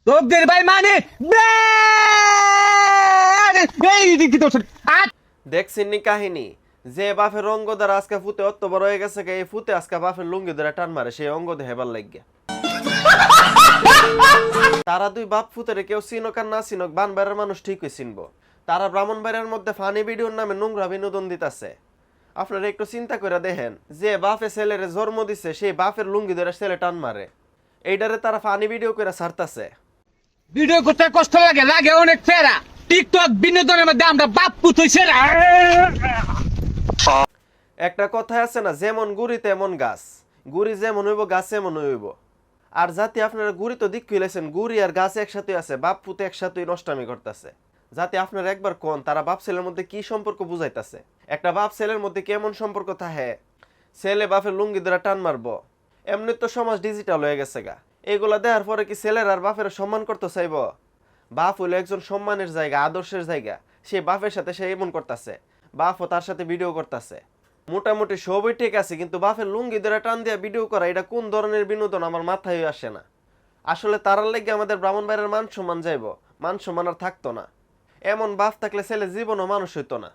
তোদের ভাই মানে এই কি তো দেখছেন নি কাহিনী যে বাফের অঙ্গ দ্বারা আজকে ফুতে অত বড় হয়ে গেছে এই ফুতে আজকে বাফের লুঙ্গি ধরে টান মারে সেই অঙ্গ হেবার লাগিয়া তারা দুই বাপ ফুতেরে কেউ চিনক আর না চিনক বানবাড়ির মানুষ ঠিকই চিনবো। তারা ব্রাহ্মণবাড়িয়ার মধ্যে ফানি ভিডিওর নামে নোংরা বিনোদন দিতেছে। আপনারা একটু চিন্তা করে দেখেন, যে বাপে ছেলেরে জন্ম দিছে সেই বাপের লুঙ্গি ধরে ছেলে টান মারে, এইটারে তারা ফানি ভিডিও করে ছাড়তাছে। ভিডিও করতে কষ্ট লাগে, লাগে অনেক ফেরা। টিকটক বিনোদনের মধ্যে আমরা বাপ পুত হইছে না। একটা কথা আছে না, যেমন গুড়ি তেমন গাছ, গুড়ি যেমন হইব গাছ এমন হইব। আর যাতে আপনারা গুড়ি তো দিক খুলেছেন, গুড়ি আর গাছ একসাথে আছে, বাপ পুতে একসাথেই নষ্টামি করতেছে। যাতে আপনারা একবার কোন তারা বাপ ছেলের মধ্যে কি সম্পর্ক বুঝাইতেছে। একটা বাপ ছেলের মধ্যে কেমন সম্পর্ক থাকে, ছেলে বাপের লুঙ্গি ধরে টান মারবো। এমনি তো সমাজ ডিজিটাল হয়ে গেছে গা, এগুলা দেওয়ার পরে কি ছেলের আর বাপের সম্মান করতে চাইব? বাপ হইলো একজন সম্মানের জায়গা, আদর্শের জায়গা, সে বাপের সাথে সে এমন করতেছে, বাপও তার সাথে ভিডিও করতেছে। মোটামুটি সবই ঠিক আছে, কিন্তু বাপের লুঙ্গি ধরে টান দিয়া ভিডিও করা এটা কোন ধরনের বিনোদন আমার মাথায় আসে না। আসলে তারার লেগে আমাদের ব্রাহ্মণবাড়ির মান সম্মান যাইব, মান সম্মান আর থাকতো না। এমন বাপ থাকলে ছেলে জীবনও মানুষ হইতো না।